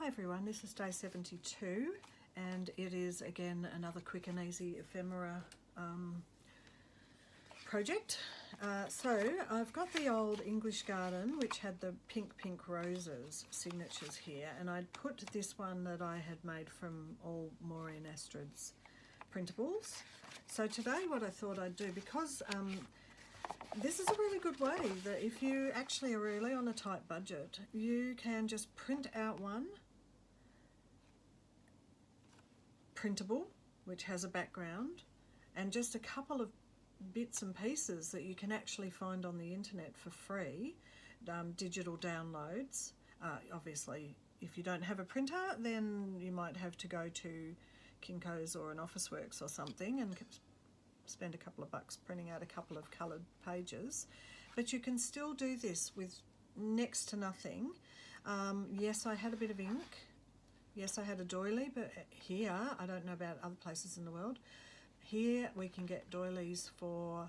everyone, this is day 72 and it is again another quick and easy ephemera project. So I've got the old English garden which had the pink roses signatures here, and I'd put this one that I had made from all Maureen and Astrid's printables. So today what I thought I'd do, because this is a really good way that if you actually are really on a tight budget, you can just print out one printable which has a background and just a couple of bits and pieces that you can actually find on the internet for free, digital downloads. Obviously if you don't have a printer, then you might have to go to Kinko's or an Officeworks or something and spend a couple of bucks printing out a couple of coloured pages, but you can still do this with next to nothing. Yes, I had a bit of ink, yes I had a doily, but here, I don't know about other places in the world, here we can get doilies for,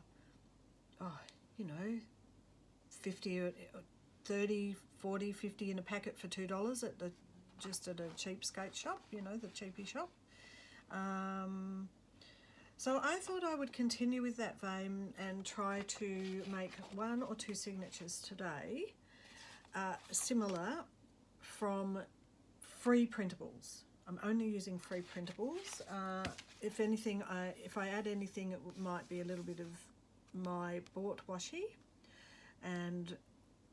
you know, 50, 30, 40, 50 in a packet for $2 at the, just at a cheapskate shop, you know, the cheapy shop. So I thought I would continue with that vein and try to make one or two signatures today, similar, from free printables. I'm only using free printables. If anything, if I add anything, it might be a little bit of my bought washi, and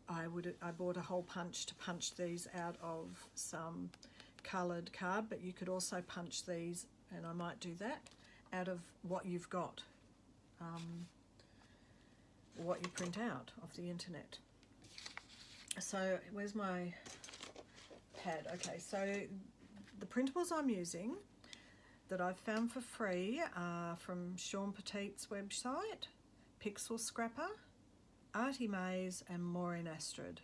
I bought a hole punch to punch these out of some coloured card, but you could also punch these, and I might do that, out of what you've got, what you print out off the internet. So where's my pad? Okay, so the printables I'm using that I've found for free are from Shawn Petite's website, Pixelscrapper, ArtyMaze and Maureen Astrid,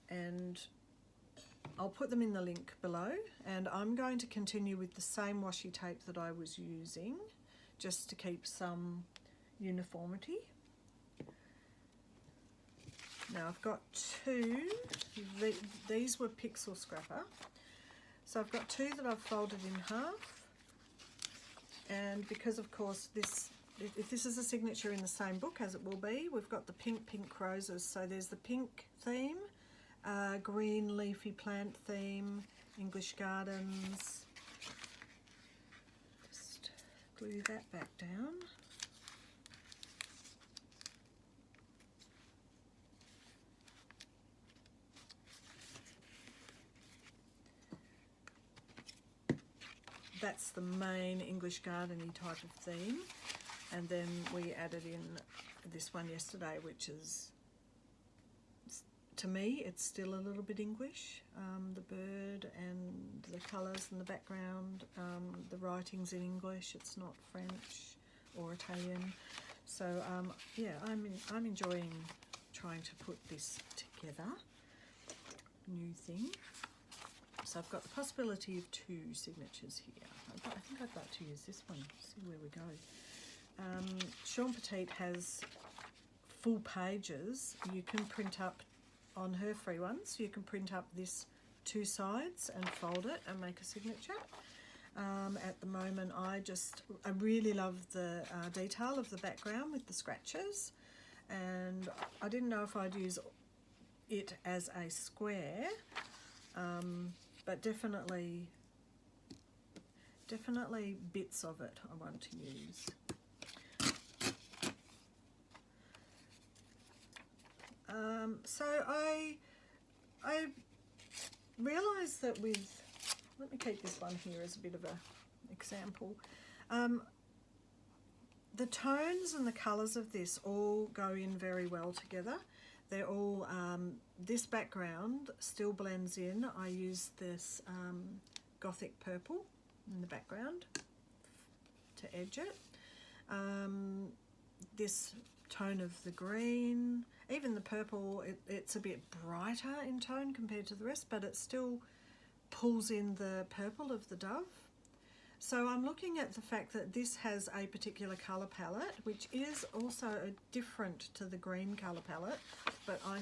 and I'll put them in the link below, and I'm going to continue with the same washi tape that I was using just to keep some uniformity. Now I've got two, these were Pixelscrapper, so I've got two that I've folded in half, and because of course this, if this is a signature in the same book as it will be, we've got the pink roses, so there's the pink theme, green leafy plant theme, English gardens. Just glue that back down. That's the main English garden-y type of theme, and then we added in this one yesterday, which is, to me, it's still a little bit English. The bird and the colours in the background, the writing's in English, it's not French or Italian. So yeah, I'm enjoying trying to put this together, new thing. So I've got the possibility of two signatures here. I think I'd like to use this one, see where we go. Shawn Petite has full pages. You can print up on her free ones, you can print up this two sides and fold it and make a signature. At the moment I really love the detail of the background with the scratches, and I didn't know if I'd use it as a square, but definitely bits of it I want to use. So I realised that with, let me keep this one here as a bit of an example, the tones and the colours of this all go in very well together. They're all, this background still blends in. I use this gothic purple in the background to edge it. This tone of the green, even the purple, it's a bit brighter in tone compared to the rest, but it still pulls in the purple of the dove. So I'm looking at the fact that this has a particular colour palette, which is also different to the green colour palette, but I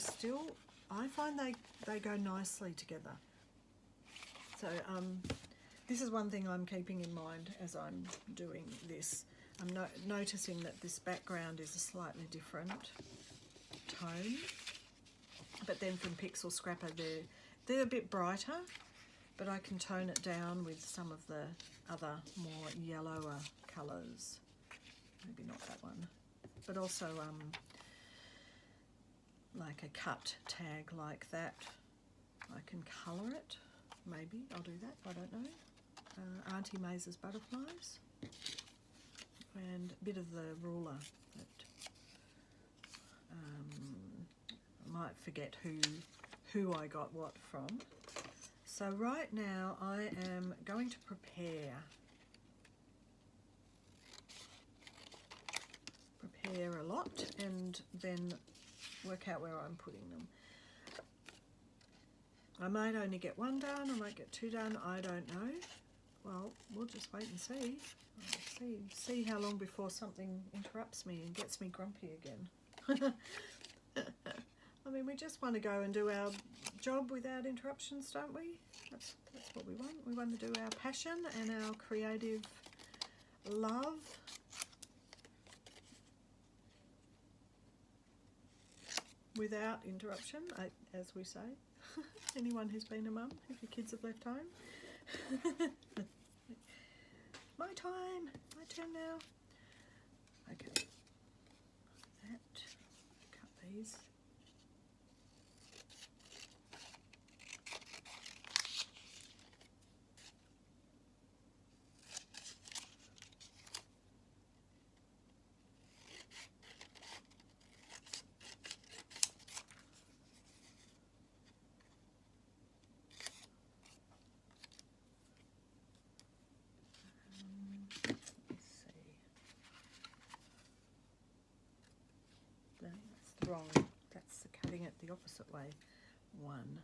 find they go nicely together. So this is one thing I'm keeping in mind as I'm doing this. I'm noticing that this background is a slightly different tone, but then from Pixelscrapper they're a bit brighter, but I can tone it down with some of the other more yellower colours. Maybe not that one, but also like a cut tag like that. I can colour it. Maybe I'll do that. I don't know. ArtyMaze's butterflies, and a bit of the ruler that I might forget who I got what from. So right now I am going to prepare a lot and then work out where I'm putting them. I might only get one done, I might get two done, I don't know. Well, we'll just wait and see. See how long before something interrupts me and gets me grumpy again. I mean, we just want to go and do our job without interruptions, don't we? That's what we want. We want to do our passion and our creative love. Without interruption, as we say. Anyone who's been a mum, if your kids have left home. My time, my turn now. Okay, that, cut these. Wrong, that's cutting it the opposite way. One.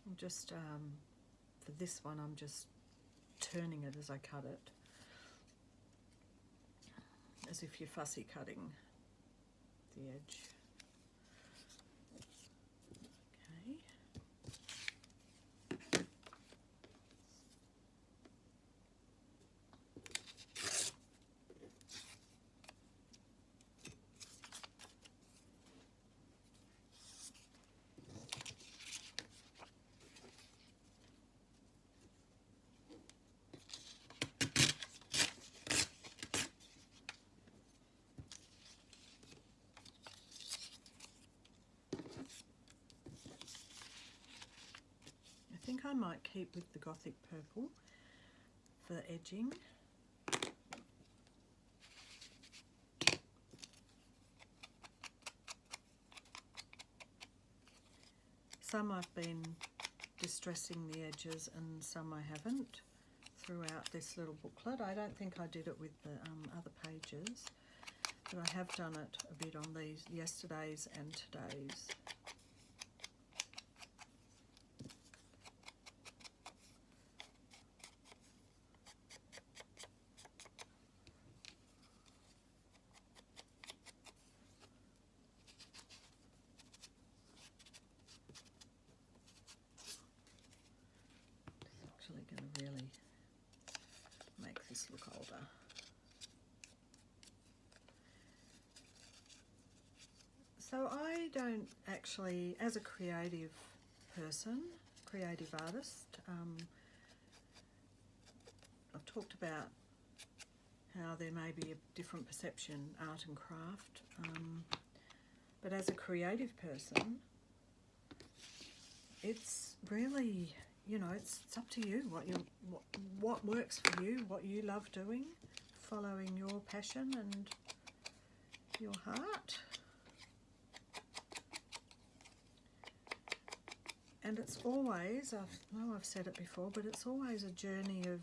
I'm just, for this one, I'm just turning it as I cut it, as if you're fussy cutting the edge. I think I might keep with the Gothic purple for the edging. Some I've been distressing the edges and some I haven't throughout this little booklet. I don't think I did it with the other pages, but I have done it a bit on these yesterday's and today's. Going to really make this look older. So I don't actually, as a creative person, creative artist, I've talked about how there may be a different perception, art and craft, but as a creative person, it's really, you know, it's up to you what works for you, what you love doing, following your passion and your heart. And it's always, I know I've said it before, but it's always a journey of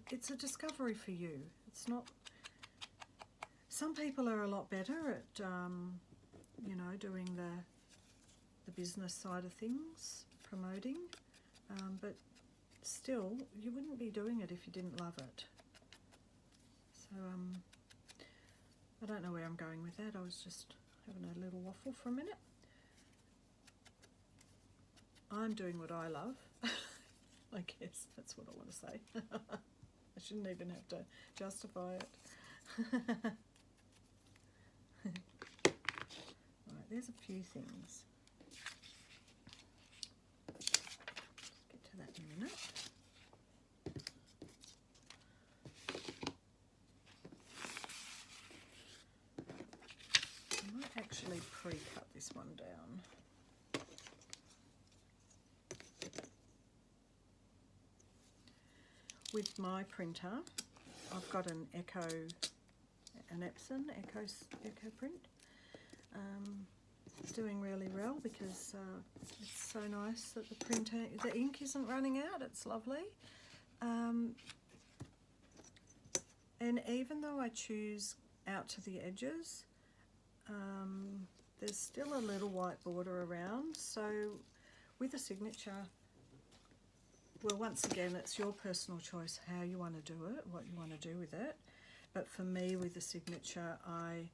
it's a discovery for you. It's not, some people are a lot better at, you know, doing the business side of things, promoting, but still, you wouldn't be doing it if you didn't love it. So I don't know where I'm going with that. I was just having a little waffle for a minute. I'm doing what I love. I guess that's what I want to say. I shouldn't even have to justify it. Right, there's a few things. Let's get to that in a minute. I might actually pre-cut this one down. With my printer, I've got an Epson Echo print. It's doing really well because it's so nice that the ink isn't running out. It's lovely. And even though I choose out to the edges, there's still a little white border around. So with a signature, well, once again, it's your personal choice how you want to do it, what you want to do with it. But for me, with the signature, I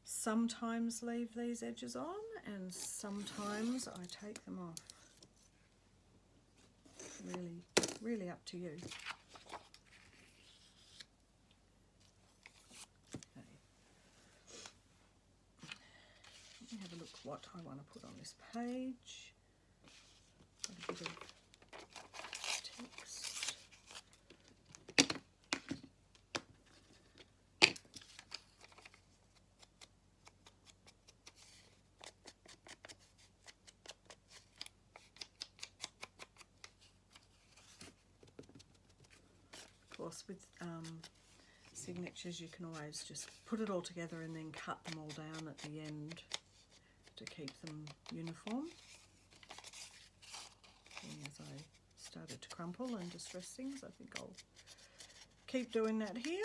sometimes leave these edges on and sometimes I take them off. Really, really up to you. Okay. Let me have a look what I want to put on this page. Got a bit of text. Of course, with signatures, you can always just put it all together and then cut them all down at the end to keep them uniform. As I started to crumple and distress things, I think I'll keep doing that here.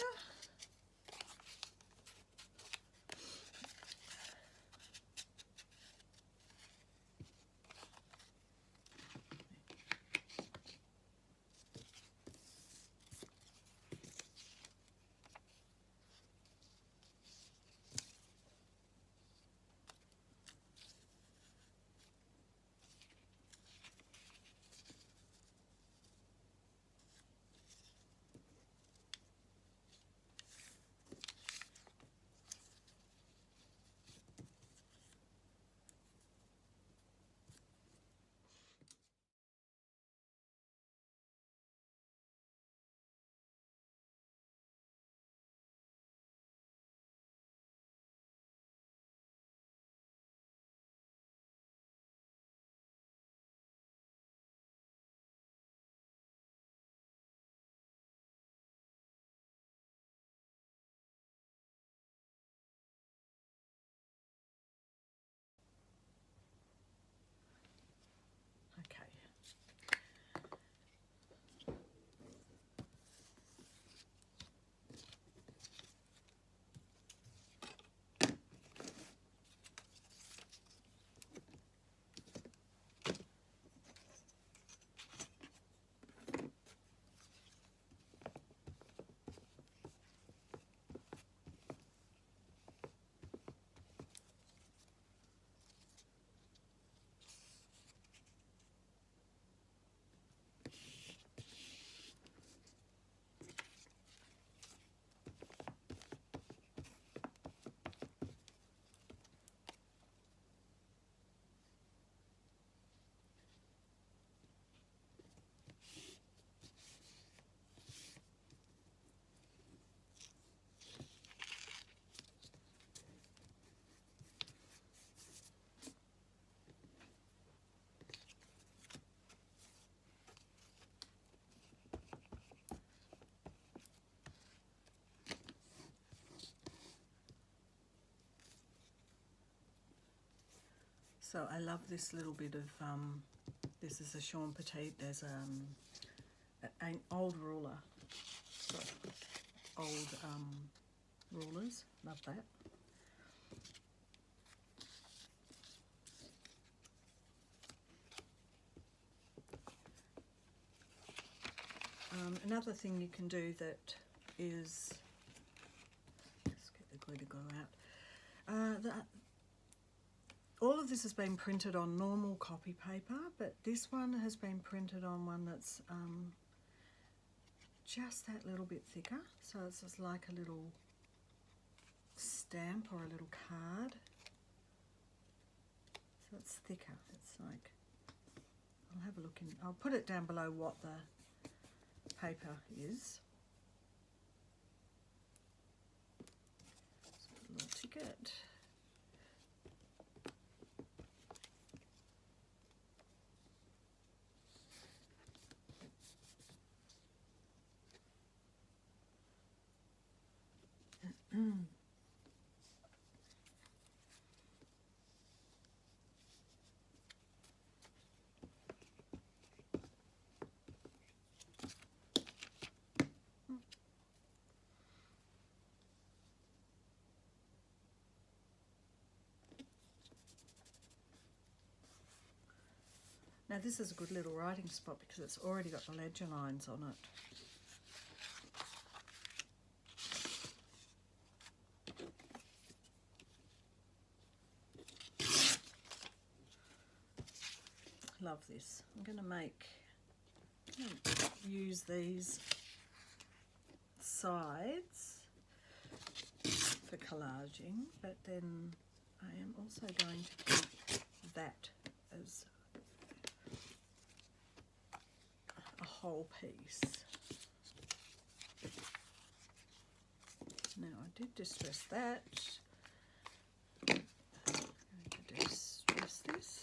Okay. So I love this little bit of, this is a Shawn Petite. There's an old ruler, so old rulers, love that. Another thing you can do that is, let's get the glue to go out. All of this has been printed on normal copy paper, but this one has been printed on one that's just that little bit thicker. So it's just like a little stamp or a little card. So it's thicker. It's like, I'll have a look in, I'll put it down below what the paper is. So a little ticket. Now this is a good little writing spot because it's already got the ledger lines on it. Love this. I'm going to use these sides for collaging, but then I am also going to keep that as a whole piece. Now I did distress that. I'm going to distress this.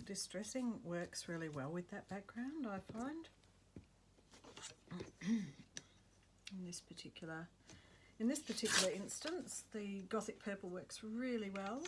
Distressing works really well with that background, I find. In this particular instance, the Gothic purple works really well.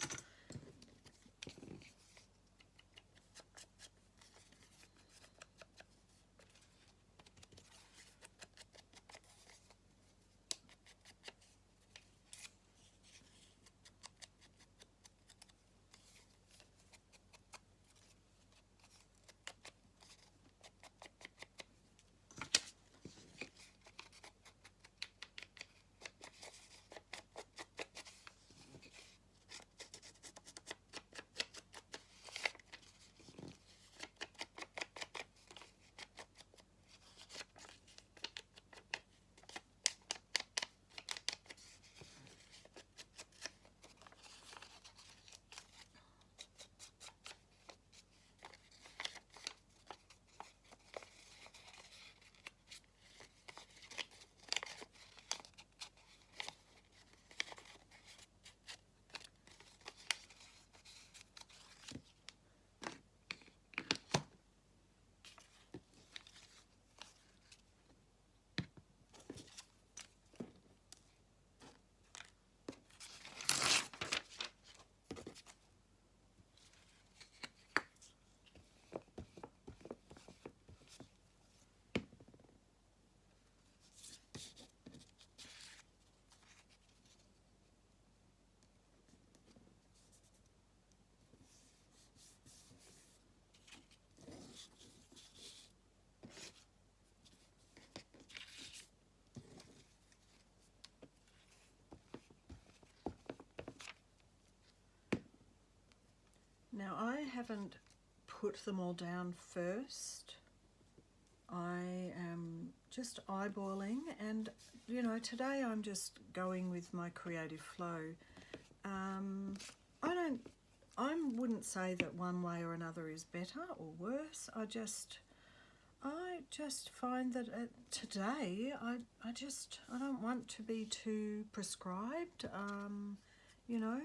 Now I haven't put them all down first. I am just eyeballing, and you know, today I'm just going with my creative flow. I wouldn't say that one way or another is better or worse. I just find that today I don't want to be too prescribed. You know,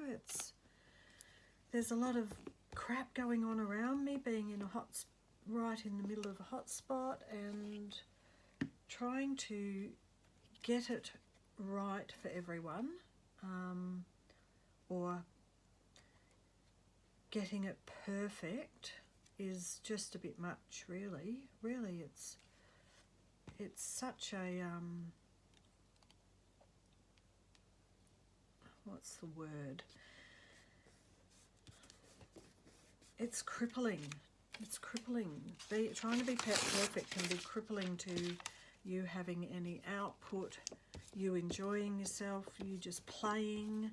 there's a lot of crap going on around me, being in right in the middle of a hot spot, and trying to get it right for everyone, or getting it perfect is just a bit much, really. Really, it's such a what's the word? It's crippling. It's crippling. Trying to be perfect can be crippling to you having any output, you enjoying yourself, you just playing.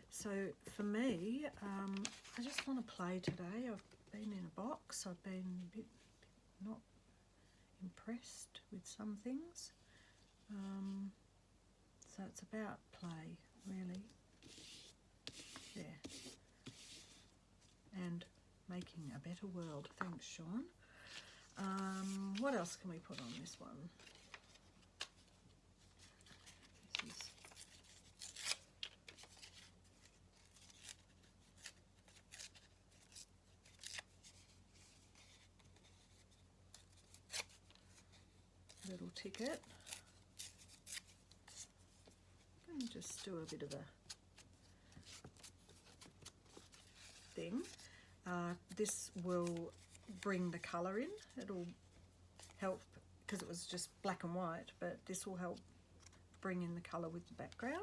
So for me, I just want to play today. I've been in a box. I've been a bit not impressed with some things. So it's about play, really. Yeah. And making a better world. Thanks, Shawn. What else can we put on this one? This is little ticket. And just do a bit of a thing. This will bring the colour in. It'll help, because it was just black and white, but this will help bring in the colour with the background.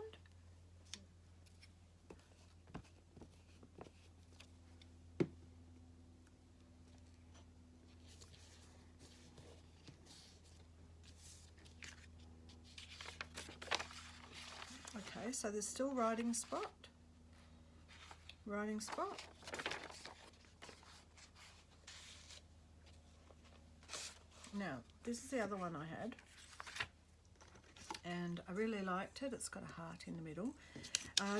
Okay, so there's still writing spot. Writing spot. Now, this is the other one I had, and I really liked it. It's got a heart in the middle.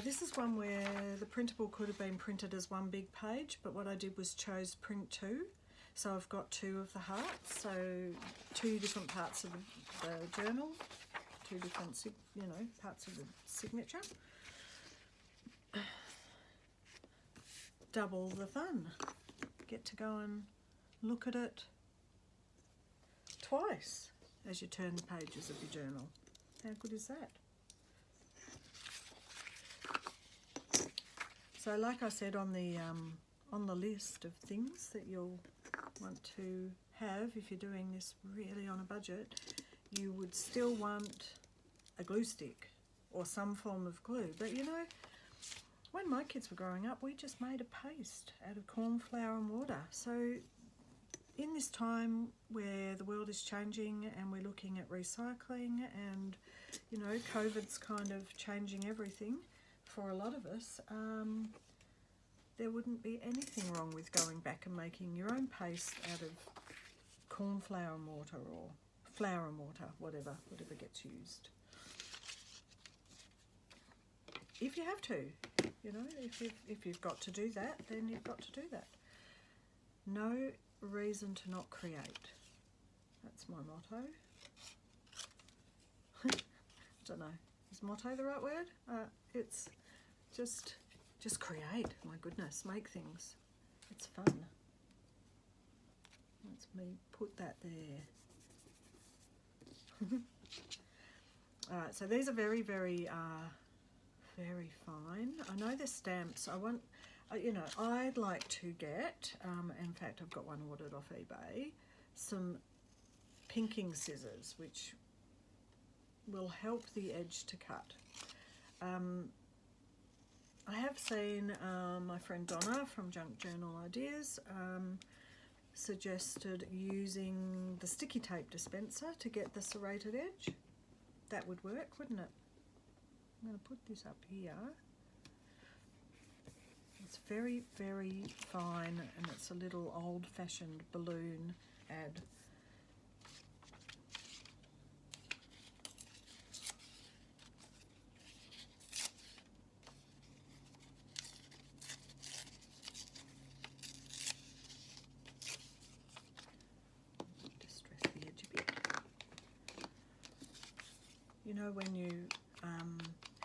This is one where the printable could have been printed as one big page, but what I did was chose print two. So I've got two of the hearts, so two different parts of the journal, two different, you know, parts of the signature. Double the fun. Get to go and look at it twice as you turn the pages of your journal. How good is that? So like I said, on the list of things that you'll want to have if you're doing this really on a budget, you would still want a glue stick or some form of glue. But you know, when my kids were growing up, we just made a paste out of corn flour and water. So in this time where the world is changing and we're looking at recycling, and you know, COVID's kind of changing everything for a lot of us, there wouldn't be anything wrong with going back and making your own paste out of corn flour and water, or flour and water, whatever gets used. If you have to, you know, if you've got to do that, then you've got to do that. No reason to not create. That's my motto. Don't know, is motto the right word? It's just create. My goodness, make things. It's fun. Let's me put that there. All right, so these are very, very, very fine. I know they're stamps. I want, you know, I'd like to get, in fact, I've got one ordered off eBay, some pinking scissors, which will help the edge to cut. I have seen my friend Donna from Junk Journal Ideas suggested using the sticky tape dispenser to get the serrated edge. That would work, wouldn't it? I'm going to put this up here. It's very, very fine, and it's a little old-fashioned balloon ad. You know, when you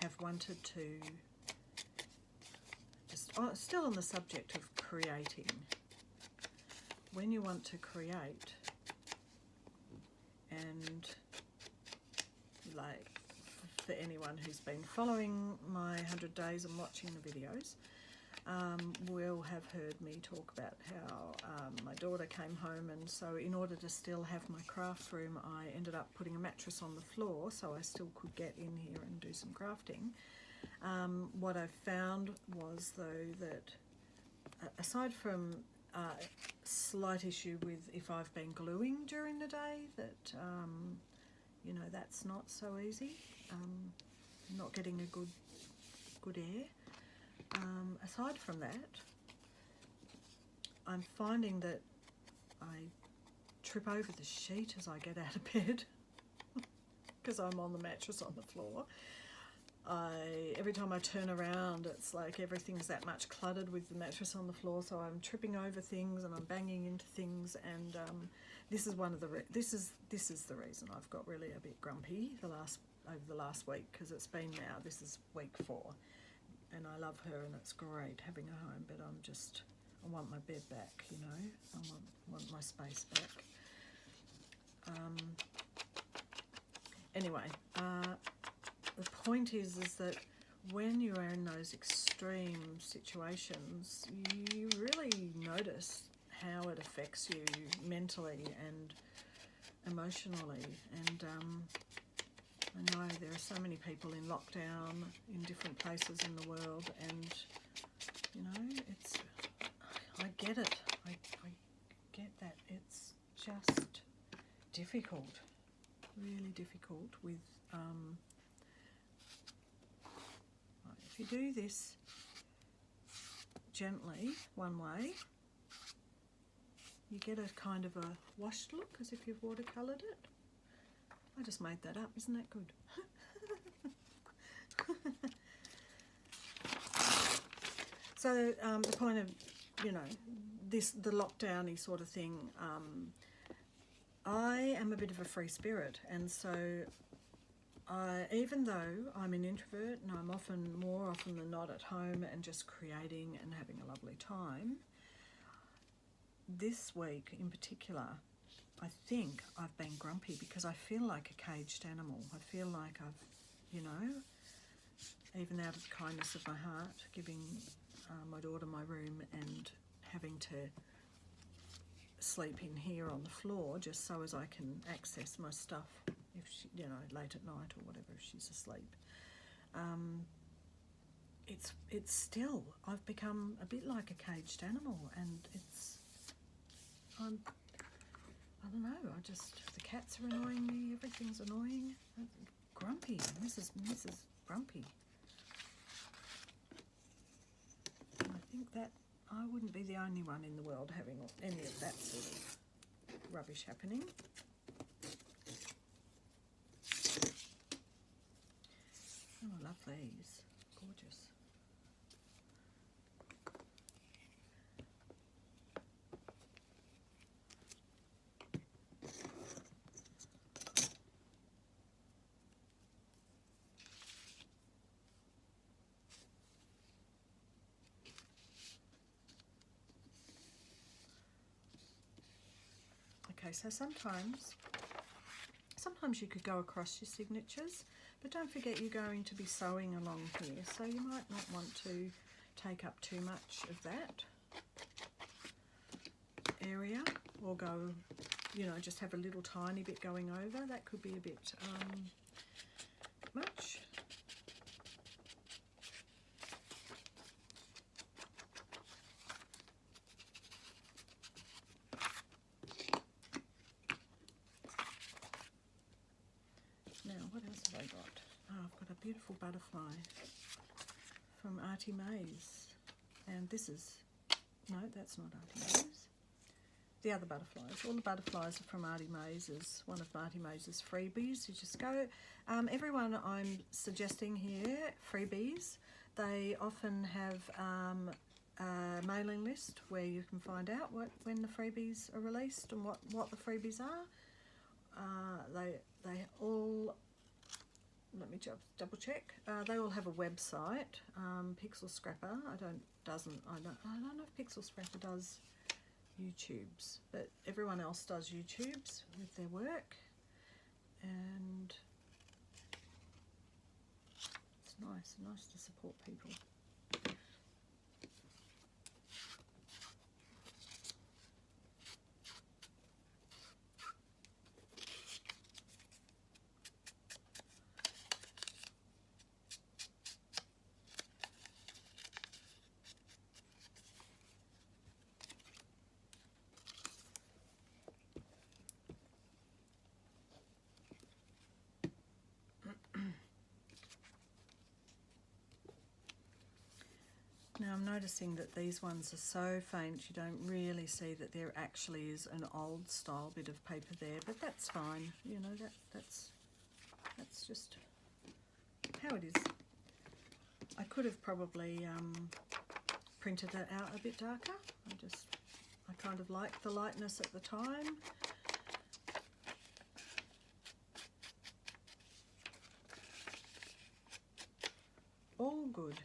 have wanted to, just still on the subject of creating, when you want to create and like for anyone who's been following my 100 days and watching the videos, will have heard me talk about how my daughter came home, and so in order to still have my craft room, I ended up putting a mattress on the floor so I still could get in here and do some crafting. What I found was, though, that aside from slight issue with if I've been gluing during the day, that you know, that's not so easy, not getting a good air. Aside from that, I'm finding that I trip over the sheet as I get out of bed because I'm on the mattress on the floor. Every time I turn around, it's like everything's that much cluttered with the mattress on the floor, so I'm tripping over things and I'm banging into things, and this is one of the this is the reason I've got really a bit grumpy over the last week, because it's been now, this is week 4, and I love her and it's great having her home, but I want my bed back, you know, I want my space back. Anyway, the point is that when you are in those extreme situations, you really notice how it affects you mentally and emotionally. And I know there are so many people in lockdown in different places in the world, and you know, I get it. I get that it's just difficult, really difficult with if you do this gently one way, you get a kind of a washed look, as if you've watercoloured it. I just made that up, isn't that good? So the point of, you know, the lockdowny sort of thing, I am a bit of a free spirit, and so even though I'm an introvert and I'm more often than not at home and just creating and having a lovely time, this week in particular, I think I've been grumpy because I feel like a caged animal. I feel like I've, you know, even out of the kindness of my heart, giving my daughter my room and having to sleep in here on the floor just so as I can access my stuff if she, you know, late at night or whatever, if she's asleep. It's still, I've become a bit like a caged animal, and I don't know, the cats are annoying me, everything's annoying. Grumpy, Mrs. Grumpy. And I think that I wouldn't be the only one in the world having any of that sort of rubbish happening. Oh, I love these. Gorgeous. Okay, so sometimes you could go across your signatures, but don't forget you're going to be sewing along here, so you might not want to take up too much of that area, or go, you know, just have a little tiny bit going over. That could be a bit much. Now, what else have I got? Oh, I've got a beautiful butterfly from ArtyMaze, and this is, no, that's not ArtyMaze. The other butterflies, all the butterflies are from ArtyMaze, is one of ArtyMaze's freebies. You just go, everyone I'm suggesting here, freebies, they often have a mailing list where you can find out when the freebies are released and what the freebies are. They all let me just double check. They all have a website, Pixelscrapper. I don't know if Pixelscrapper does YouTubes, but everyone else does YouTubes with their work, and it's nice to support people. Now I'm noticing that these ones are so faint you don't really see that there actually is an old style bit of paper there, but that's fine, you know, that's just how it is. I could have probably printed it out a bit darker. I kind of liked the lightness at the time. All good.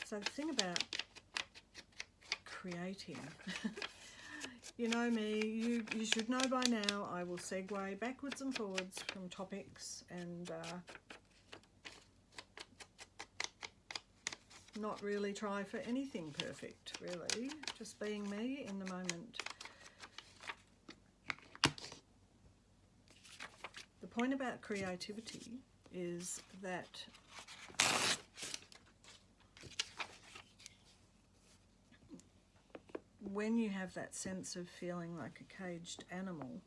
So the thing about creating, you know me, you should know by now, I will segue backwards and forwards from topics and not really try for anything perfect, really, just being me in the moment. The point about creativity is that when you have that sense of feeling like a caged animal,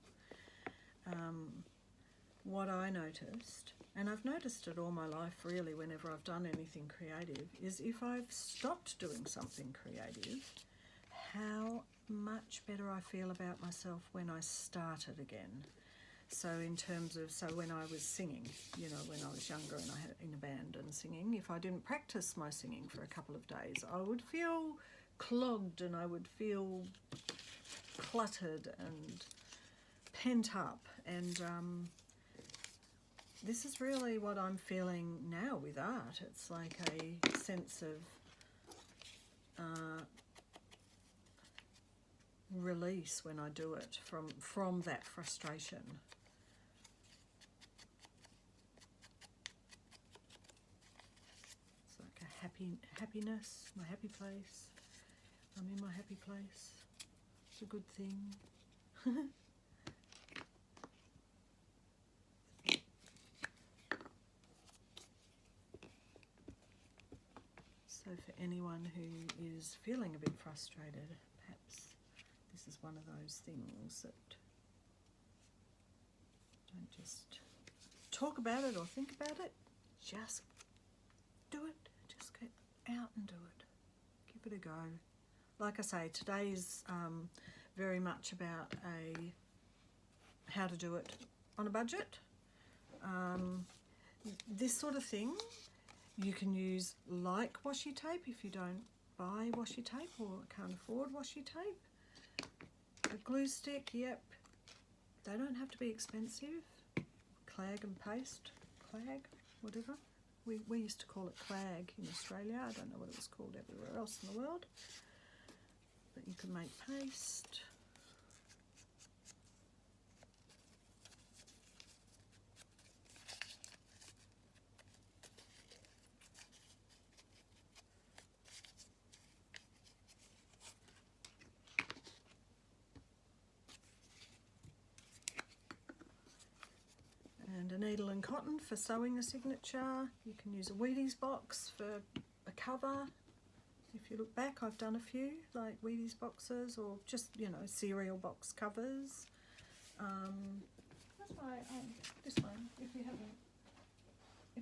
what I noticed, and I've noticed it all my life really whenever I've done anything creative, is if I've stopped doing something creative, how much better I feel about myself when I start it again. So in terms of, so when I was singing, you know, when I was younger and I had in a band and singing, if I didn't practice my singing for a couple of days, I would feel clogged and I would feel cluttered and pent up, and this is really what I'm feeling now with art. It's like a sense of release when I do it from that frustration. It's like a happiness, my happy place. I'm in my happy place. It's a good thing. So for anyone who is feeling a bit frustrated, perhaps this is one of those things that don't just talk about it or think about it, just do it. Just get out and do it. Give it a go. Like I say, today's very much about how to do it on a budget. This sort of thing you can use like washi tape if you don't buy washi tape or can't afford washi tape. A glue stick, yep, they don't have to be expensive. Clag and paste, clag, whatever. We used to call it clag in Australia. I don't know what it was called everywhere else in the world. But you can make paste. And a needle and cotton for sewing a signature. You can use a Wheaties box for a cover. If you look back, I've done a few, like Wheaties boxes or just, you know, cereal box covers. That's why this one, if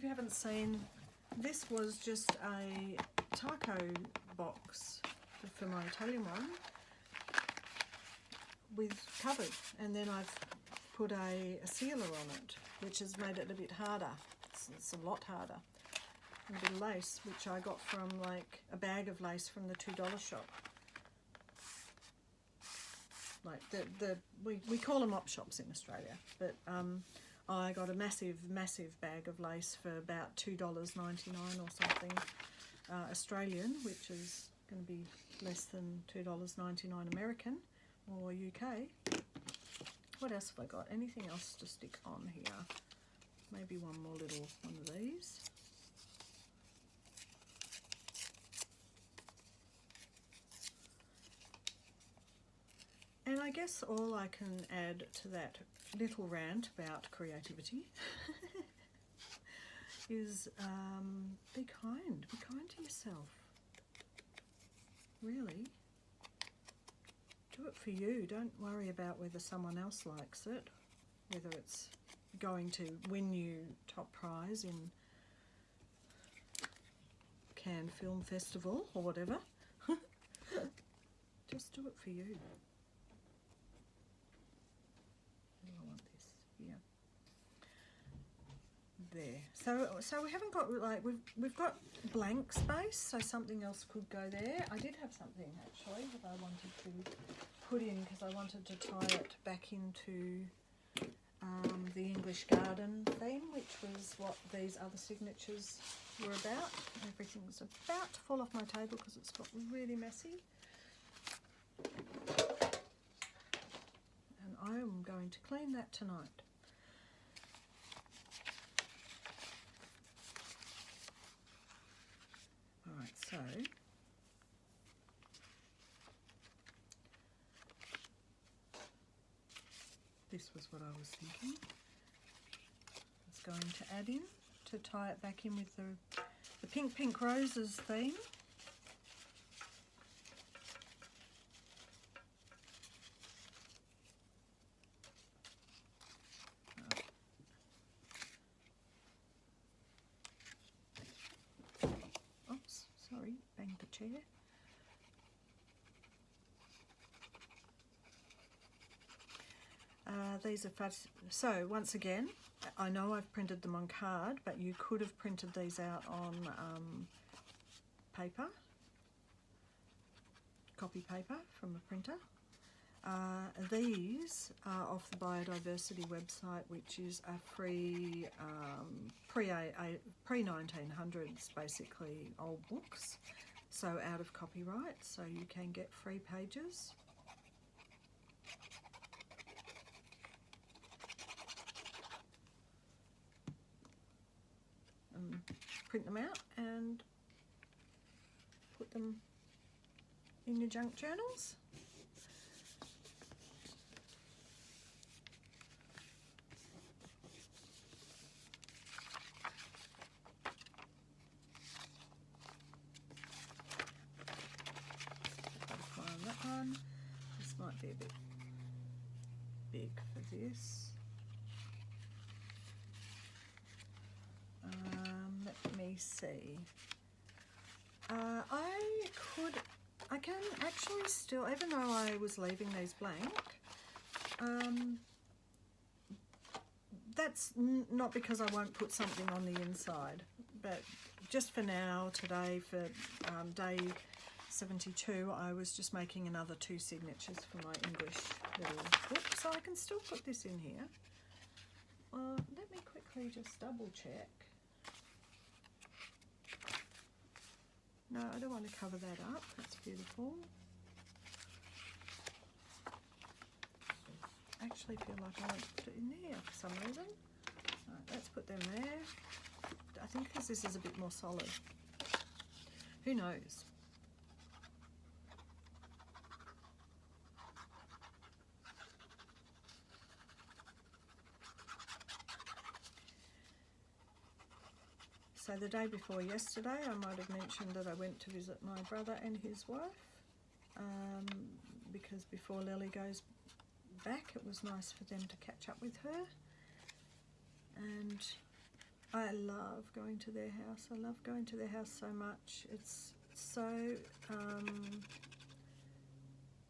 you haven't seen, this was just a taco box for my Italian one with covers, and then I've put a sealer on it, which has made it a bit harder. It's a lot harder. A bit of lace, which I got from like a bag of lace from the $2 shop. Like we call them op shops in Australia, but I got a massive bag of lace for about $2.99 or something Australian, which is going to be less than $2.99 American or UK. What else have I got? Anything else to stick on here? Maybe one more little one of these. And I guess all I can add to that little rant about creativity is be kind to yourself. Really. Do it for you. Don't worry about whether someone else likes it, whether it's going to win you top prize in Cannes Film Festival or whatever. Just do it for you. I want this here. There. So we haven't got, like, we've got blank space, so something else could go there. I did have something actually that I wanted to put in because I wanted to tie it back into the English garden theme, which was what these other signatures were about. Everything's about to fall off my table because it's got really messy. And I am going to clean that tonight. Alright, so this was what I was thinking. I was going to add in to tie it back in with the pink roses theme. Oops, sorry, banged the chair. These are fuzz. So once again, I know I've printed them on card, but you could have printed these out on paper, copy paper from a printer. These are off the Biodiversity website, which is a free pre-1900s basically old books, so out of copyright, so you can get free pages. Print them out and put them in your junk journals. Find that one. This might be a bit big for this. Let me see. I can actually still, even though I was leaving these blank, that's not because I won't put something on the inside, but just for now, today, for day 72, I was just making another 2 signatures for my English little book, so I can still put this in here. Let me quickly just double check. No, I don't want to cover that up. That's beautiful. I actually feel like I want to put it in there for some reason. Right, let's put them there. I think because this is a bit more solid. Who knows? So the day before yesterday, I might have mentioned that I went to visit my brother and his wife, because before Lily goes back, it was nice for them to catch up with her. And I love going to their house. I love going to their house so much. It's so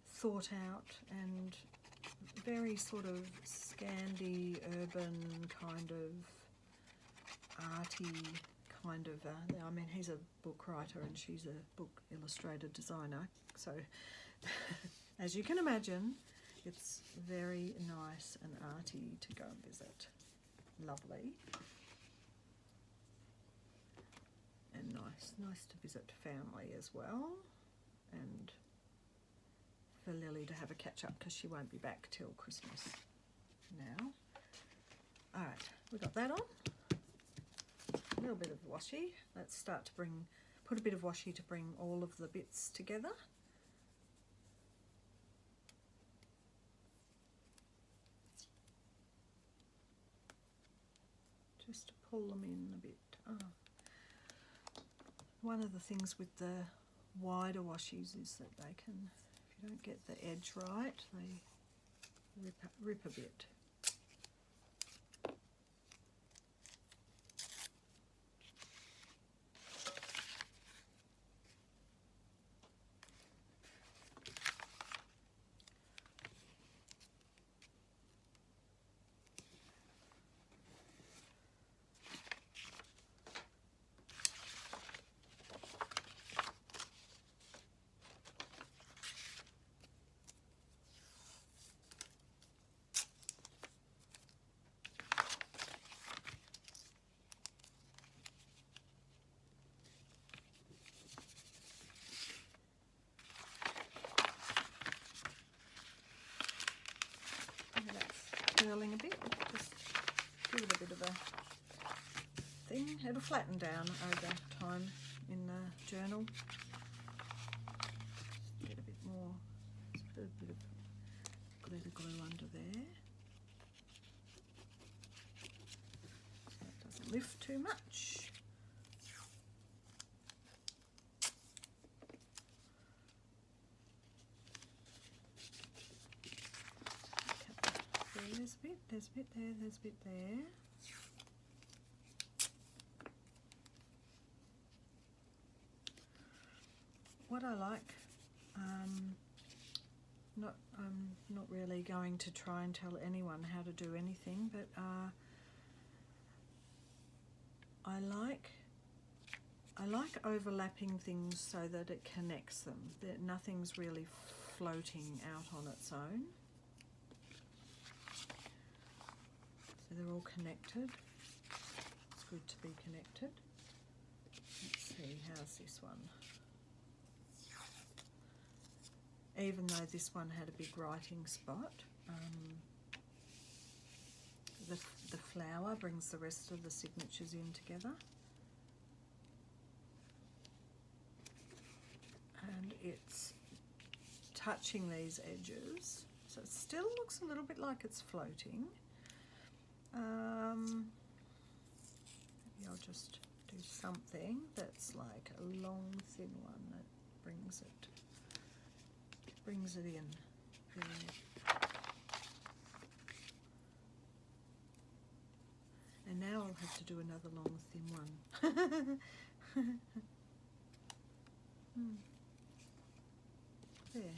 thought out and very sort of Scandi, urban, kind of arty kind of, I mean, he's a book writer and she's a book illustrator designer, so as you can imagine, it's very nice and arty to go and visit. lovely. And nice to visit family as well, and for Lily to have a catch up because she won't be back till Christmas now. All right, we got that on. A little bit of washi. Let's start to put a bit of washi to bring all of the bits together. Just to pull them in a bit. Oh. One of the things with the wider washies is that they can, if you don't get the edge right, they rip a bit. Curling a bit, just give it a bit of a thing. It'll flatten down over time in the journal. Get a bit more, just put a bit of glitter glue under there. So it doesn't lift too much. There's a bit there, there's a bit there. What I like, I'm not really going to try and tell anyone how to do anything, but I like overlapping things so that it connects them, that nothing's really floating out on its own. So they're all connected. It's good to be connected. Let's see, how's this one? Even though this one had a big writing spot, the flower brings the rest of the signatures in together. And it's touching these edges, so it still looks a little bit like it's floating. Maybe I'll just do something that's like a long thin one that brings it in. And now I'll have to do another long thin one. There.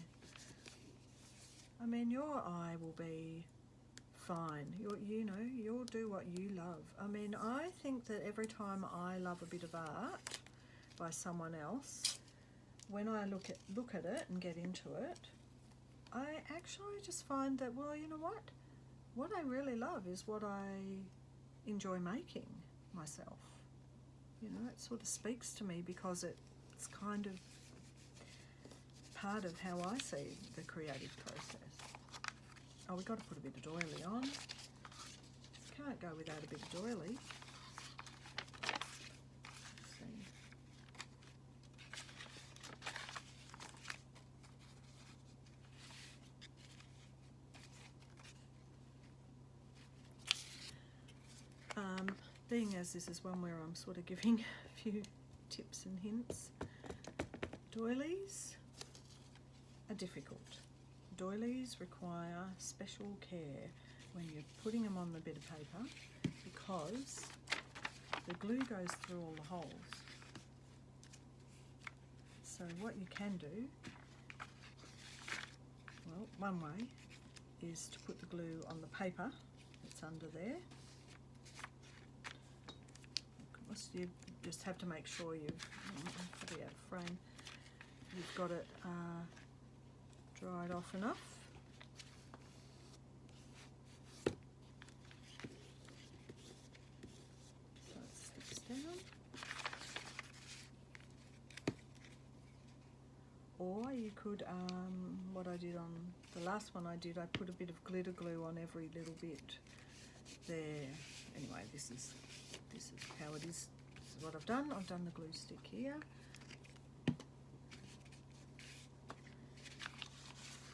I mean, your eye will be fine. You'll do what you love. I mean, I think that every time I love a bit of art by someone else, when I look at it and get into it, I actually just find that, well, you know what I really love is what I enjoy making myself. You know, it sort of speaks to me because it's kind of part of how I see the creative process. Oh, we've got to put a bit of doily on. Can't go without a bit of doily. Let's see. Being as this is one where I'm sort of giving a few tips and hints, doilies are difficult. Doilies require special care when you're putting them on the bit of paper because the glue goes through all the holes. So what you can do, well, one way is to put the glue on the paper that's under there. Of course, you just have to make sure you've, probably out of frame, you've got it dried off enough. could, what I did on the last one I did, I put a bit of glitter glue on every little bit there. Anyway, this is how it is. This is what I've done. I've done the glue stick here.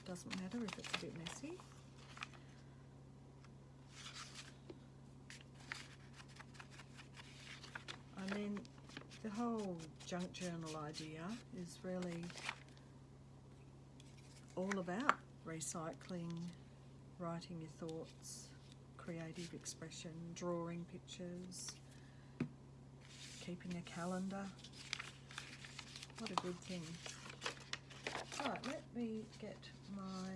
Doesn't matter if it's a bit messy. I mean, the whole junk journal idea is really all about recycling, writing your thoughts, creative expression, drawing pictures, keeping a calendar. What a good thing. Right, let me get my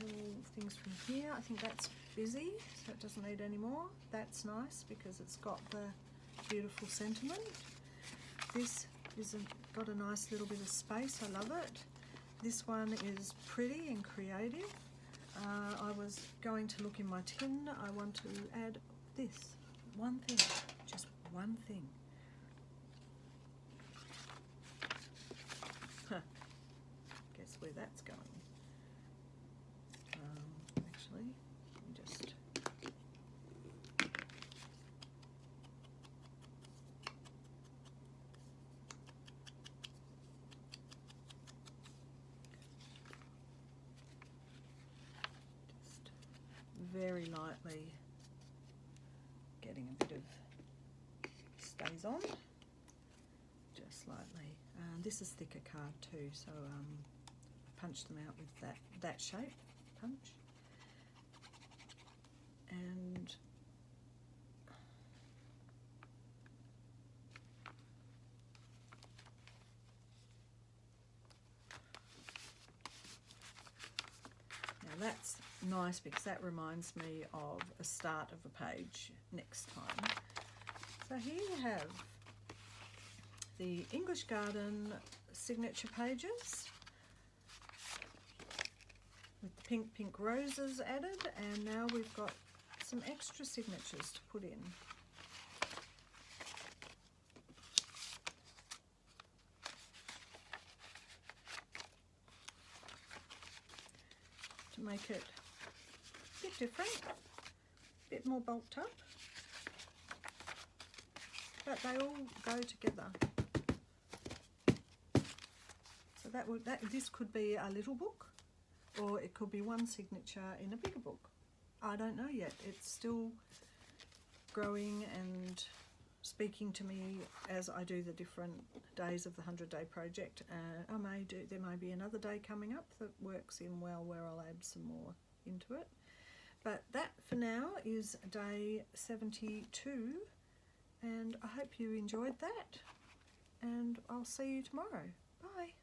little things from here. I think that's busy, so it doesn't need any more. That's nice because it's got the beautiful sentiment. This is got a nice little bit of space. I love it. This one is pretty and creative. I was going to look in my tin. I want to add this one thing, just one thing. Guess where that's going. Actually, let me just. Very lightly getting a bit of stays on, just slightly. This is thicker card too, so I punched them out with that shape punch. And now that's nice because that reminds me of a start of a page next time. So here you have the English Garden signature pages with the pink roses added, and now we've got some extra signatures to put in. To make it a bit different, a bit more bulked up, but they all go together. So this could be a little book, or it could be one signature in a bigger book. I don't know yet. It's still growing and speaking to me as I do the different days of the 100-day project. There may be another day coming up that works in well where I'll add some more into it. But that for now is day 72, and I hope you enjoyed that, and I'll see you tomorrow. Bye.